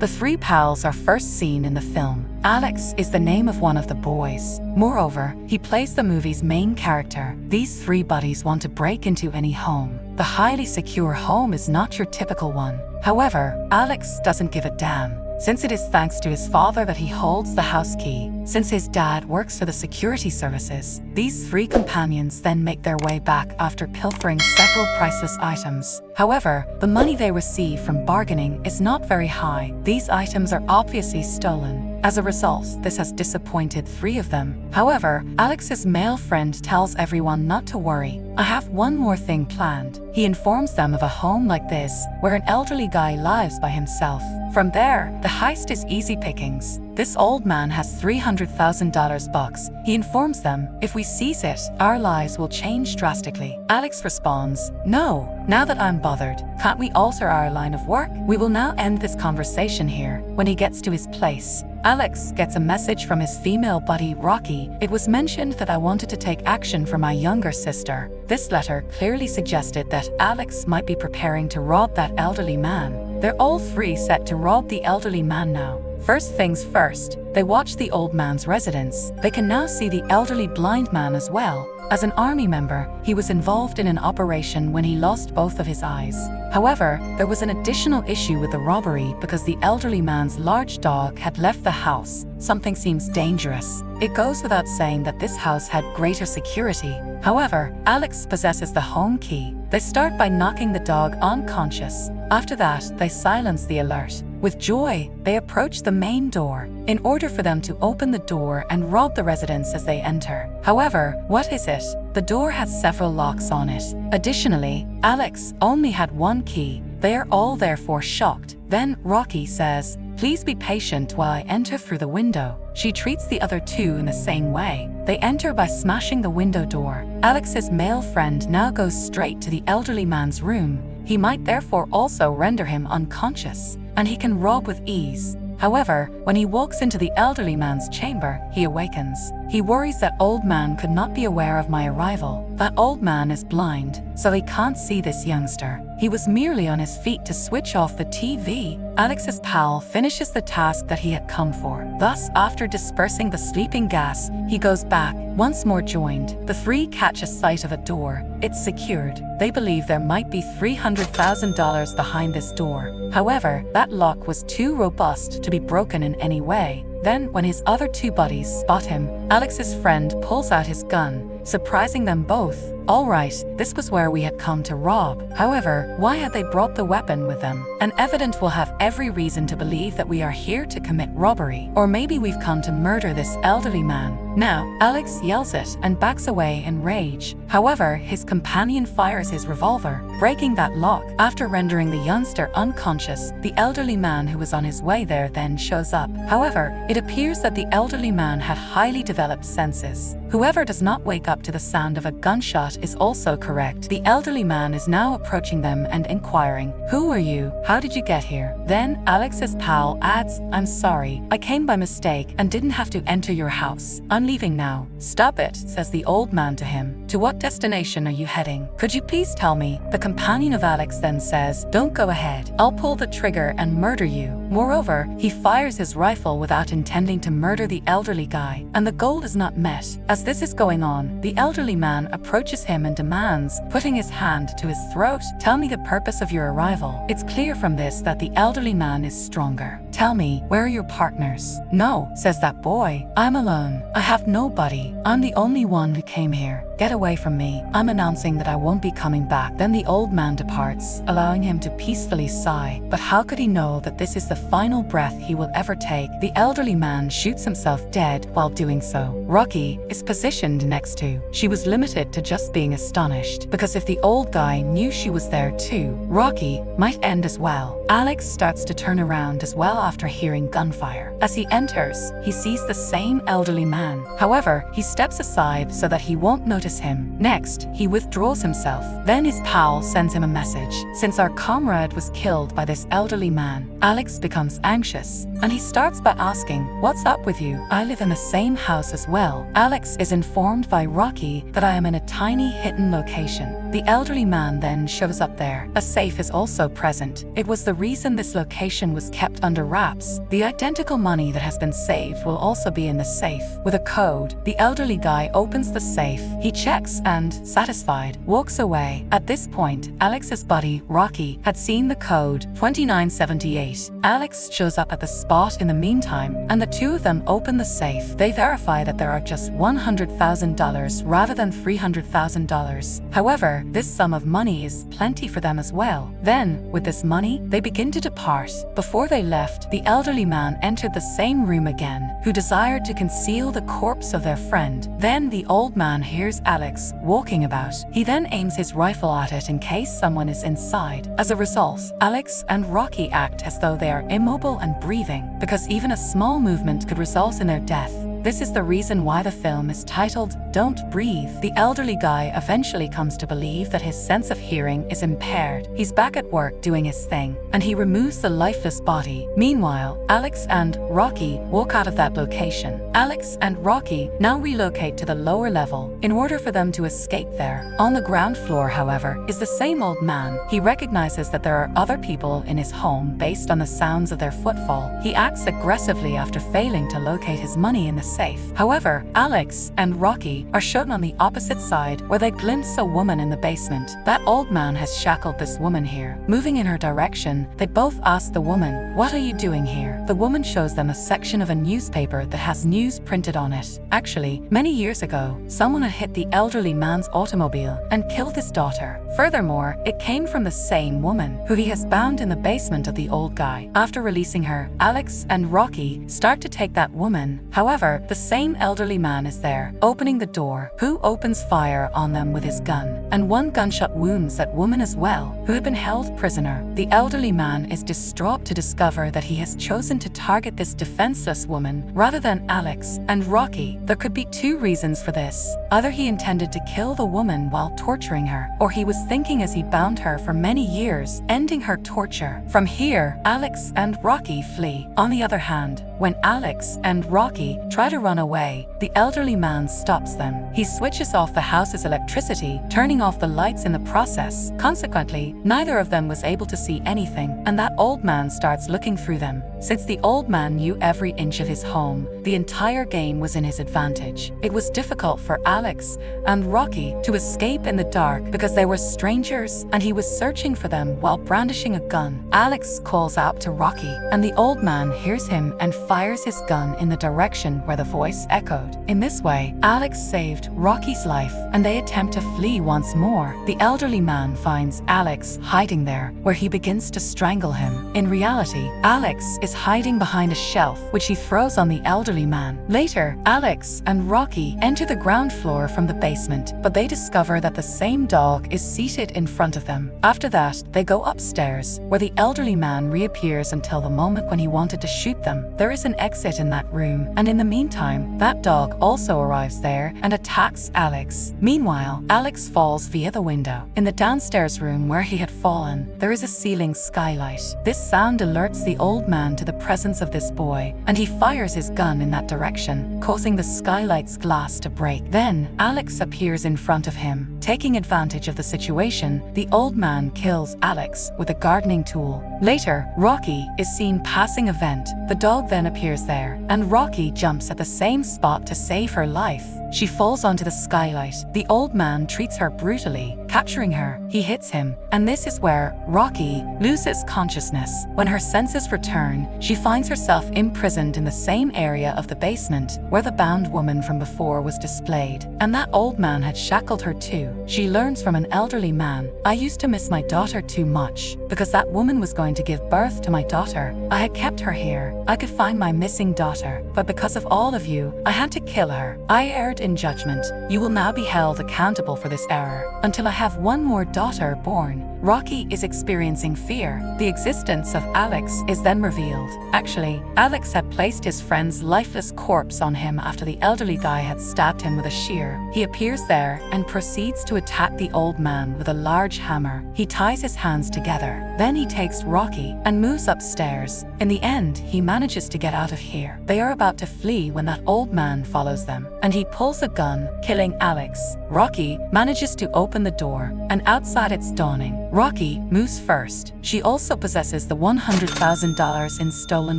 The three pals are first seen in the film. Alex is the name of one of the boys. Moreover, he plays the movie's main character. These three buddies want to break into any home. The highly secure home is not your typical one. However, Alex doesn't give a damn, since it is thanks to his father that he holds the house key. Since his dad works for the security services, these three companions then make their way back after pilfering several priceless items. However, the money they receive from bargaining is not very high. These items are obviously stolen. As a result, this has disappointed three of them. However, Alex's male friend tells everyone not to worry. I have one more thing planned. He informs them of a home like this, where an elderly guy lives by himself. From there, the heist is easy pickings. This old man has $300,000 bucks. He informs them, if we seize it, our lives will change drastically. Alex responds, no, now that I'm bothered, can't we alter our line of work? We will now end this conversation here. When he gets to his place, Alex gets a message from his female buddy, Rocky. It was mentioned that I wanted to take action for my younger sister. This letter clearly suggested that Alex might be preparing to rob that elderly man. They're all three set to rob the elderly man now. First things first, they watch the old man's residence. They can now see the elderly blind man as well. As an army member, he was involved in an operation when he lost both of his eyes. However, there was an additional issue with the robbery because the elderly man's large dog had left the house. Something seems dangerous. It goes without saying that this house had greater security. However, Alex possesses the home key. They start by knocking the dog unconscious. After that, they silence the alert. With joy, they approach the main door in order for them to open the door and rob the residence as they enter. However, what is it? The door has several locks on it. Additionally, Alex only had one key. They are all therefore shocked. Then Rocky says, please be patient while I enter through the window. She treats the other two in the same way. They enter by smashing the window door. Alex's male friend now goes straight to the elderly man's room. He might therefore also render him unconscious, and he can rob with ease. However, when he walks into the elderly man's chamber, he awakens. He worries that old man could not be aware of my arrival. That old man is blind, so he can't see this youngster. He was merely on his feet to switch off the TV. Alex's pal finishes the task that he had come for. Thus, after dispersing the sleeping gas, he goes back, once more joined. The three catch a sight of a door. It's secured. They believe there might be $300,000 behind this door. However, that lock was too robust to be broken in any way. Then, when his other two buddies spot him, Alex's friend pulls out his gun, surprising them both. All right, this was where we had come to rob. However, why had they brought the weapon with them? An evident will have every reason to believe that we are here to commit robbery. Or maybe we've come to murder this elderly man. Now, Alex yells it and backs away in rage. However, his companion fires his revolver, breaking that lock. After rendering the youngster unconscious, the elderly man who was on his way there then shows up. However, it appears that the elderly man had highly developed senses. Whoever does not wake up to the sound of a gunshot is also correct. The elderly man is now approaching them and inquiring, who are you? How did you get here? Then Alex's pal adds, I'm sorry, I came by mistake and didn't have to enter your house. I'm leaving now. Stop it, says the old man to him. To what destination are you heading? Could you please tell me? The companion of Alex then says, don't go ahead. I'll pull the trigger and murder you. Moreover, he fires his rifle without intending to murder the elderly guy, and the goal is not met. As this is going on, the elderly man approaches him and demands, putting his hand to his throat, tell me the purpose of your arrival. It's clear from this that the elderly man is stronger. Tell me, where are your partners? No, says that boy. I'm alone. I have nobody. I'm the only one who came here. Get away from me. I'm announcing that I won't be coming back. Then the old man departs, allowing him to peacefully sigh. But how could he know that this is the final breath he will ever take? The elderly man shoots himself dead while doing so. Rocky is positioned next to. She was limited to just being astonished, because if the old guy knew she was there too, Rocky might end as well. Alex starts to turn around as well after hearing gunfire. As he enters, he sees the same elderly man. However, he steps aside so that he won't notice him. Next, he withdraws himself. Then his pal sends him a message. Since our comrade was killed by this elderly man, Alex becomes anxious, and he starts by asking, what's up with you? I live in the same house as well. Alex is informed by Rocky that I am in a tiny hidden location. The elderly man then shows up there. A safe is also present. It was the reason this location was kept under wraps. The identical money that has been saved will also be in the safe. With a code, the elderly guy opens the safe. He checks and, satisfied, walks away. At this point, Alex's buddy, Rocky, had seen the code 2978. Alex shows up at the spot in the meantime, and the two of them open the safe. They verify that there are just $100,000 rather than $300,000. However, this sum of money is plenty for them as well. Then, with this money, they begin to depart. Before they left, the elderly man entered the same room again, who desired to conceal the corpse of their friend. Then the old man hears Alex walking about. He then aims his rifle at it in case someone is inside. As a result, Alex and Rocky act as though they are immobile and breathing, because even a small movement could result in their death. This is the reason why the film is titled Don't Breathe. The elderly guy eventually comes to believe that his sense of hearing is impaired. He's back at work doing his thing, and he removes the lifeless body. Meanwhile, Alex and Rocky walk out of that location. Alex and Rocky now relocate to the lower level in order for them to escape there. On the ground floor, however, is the same old man. He recognizes that there are other people in his home based on the sounds of their footfall. He acts aggressively after failing to locate his money in the safe. However, Alex and Rocky are shown on the opposite side, where they glimpse a woman in the basement. That old man has shackled this woman here. Moving in her direction, they both ask the woman, "What are you doing here?" The woman shows them a section of a newspaper that has news printed on it. Actually, many years ago, someone had hit the elderly man's automobile and killed his daughter. Furthermore, it came from the same woman, who he has bound in the basement of the old guy. After releasing her, Alex and Rocky start to take that woman. However, the same elderly man is there, opening the door, who opens fire on them with his gun, and one gunshot wounds that woman as well, who had been held prisoner. The elderly man is distraught to discover that he has chosen to target this defenseless woman rather than Alex and Rocky. There could be two reasons for this. Either he intended to kill the woman while torturing her, or he was thinking as he bound her for many years, ending her torture. From here, Alex and Rocky flee. On the other hand, when Alex and Rocky try to run away, the elderly man stops them. He switches off the house's electricity, turning off the lights in the process. Consequently, neither of them was able to see anything, and that old man starts looking through them. Since the old man knew every inch of his home, the entire game was in his advantage. It was difficult for Alex and Rocky to escape in the dark because they were strangers, and he was searching for them while brandishing a gun. Alex calls out to Rocky, and the old man hears him and fires his gun in the direction where the voice echoed. In this way, Alex saved Rocky's life, and they attempt to flee once more. The elderly man finds Alex hiding there, where he begins to strangle him. In reality, Alex is hiding behind a shelf, which he throws on the elderly man. Later, Alex and Rocky enter the ground floor from the basement, but they discover that the same dog is seated in front of them. After that, they go upstairs, where the elderly man reappears until the moment when he wanted to shoot them. There is an exit in that room, and in the meantime, that dog also arrives there and attacks Alex. Meanwhile, Alex falls via the window. In the downstairs room where he had fallen, there is a ceiling skylight. This sound alerts the old man to the presence of this boy, and he fires his gun in that direction, causing the skylight's glass to break. Then, Alex appears in front of him. Taking advantage of the situation, the old man kills Alex with a gardening tool. Later, Rocky is seen passing a vent. The dog then appears there, and Rocky jumps at the same spot to save her life. She falls onto the skylight. The old man treats her brutally, capturing her. He hits him, and this is where Rocky loses consciousness. When her senses return, she finds herself imprisoned in the same area of the basement where the bound woman from before was displayed, and that old man had shackled her too. She learns from an elderly man, "I used to miss my daughter too much. Because that woman was going to give birth to my daughter, I had kept her here. I could find my missing daughter, but because of all of you, I had to kill her. I erred in judgment. You will now be held accountable for this error. Until I have one more daughter born, Rocky is experiencing fear. The existence of Alex is then revealed. Actually, Alex had placed his friend's lifeless corpse on him after the elderly guy had stabbed him with a shear. He appears there and proceeds to attack the old man with a large hammer. He ties his hands together. Then he takes Rocky and moves upstairs. In the end, he manages to get out of here. They are about to flee when that old man follows them, and he pulls a gun, killing Alex. Rocky manages to open the door, and outside it's dawning. Rocky moves first. She also possesses the $100,000 in stolen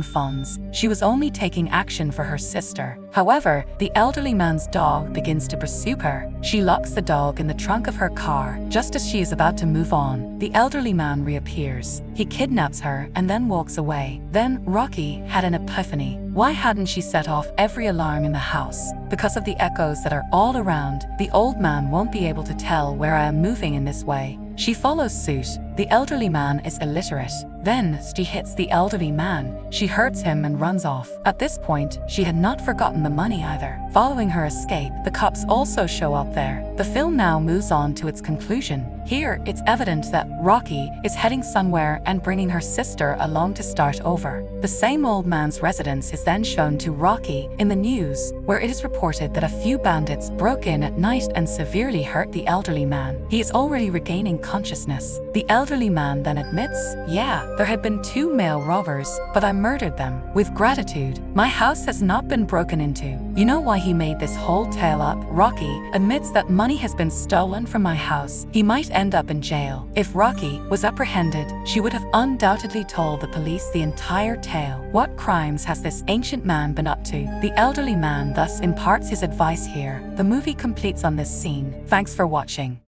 funds. She was only taking action for her sister. However, the elderly man's dog begins to pursue her. She locks the dog in the trunk of her car. Just as she is about to move on, the elderly man reappears. He kidnaps her and then walks away. Then Rocky had an epiphany. Why hadn't she set off every alarm in the house? Because of the echoes that are all around, the old man won't be able to tell where I am moving in this way. She follows suit. The elderly man is illiterate. Then she hits the elderly man. She hurts him and runs off. At this point, she had not forgotten the money either. Following her escape, the cops also show up there. The film now moves on to its conclusion. Here, it's evident that Rocky is heading somewhere and bringing her sister along to start over. The same old man's residence is then shown to Rocky in the news, where it is reported that a few bandits broke in at night and severely hurt the elderly man. He is already regaining consciousness. The elderly man then admits, "Yeah, there had been 2 male robbers, but I murdered them. With gratitude, my house has not been broken into." You know why he made this whole tale up? Rocky admits that money has been stolen from my house. He might end up in jail. If Rocky was apprehended, she would have undoubtedly told the police the entire tale. What crimes has this ancient man been up to? The elderly man thus imparts his advice here. The movie completes on this scene. Thanks for watching.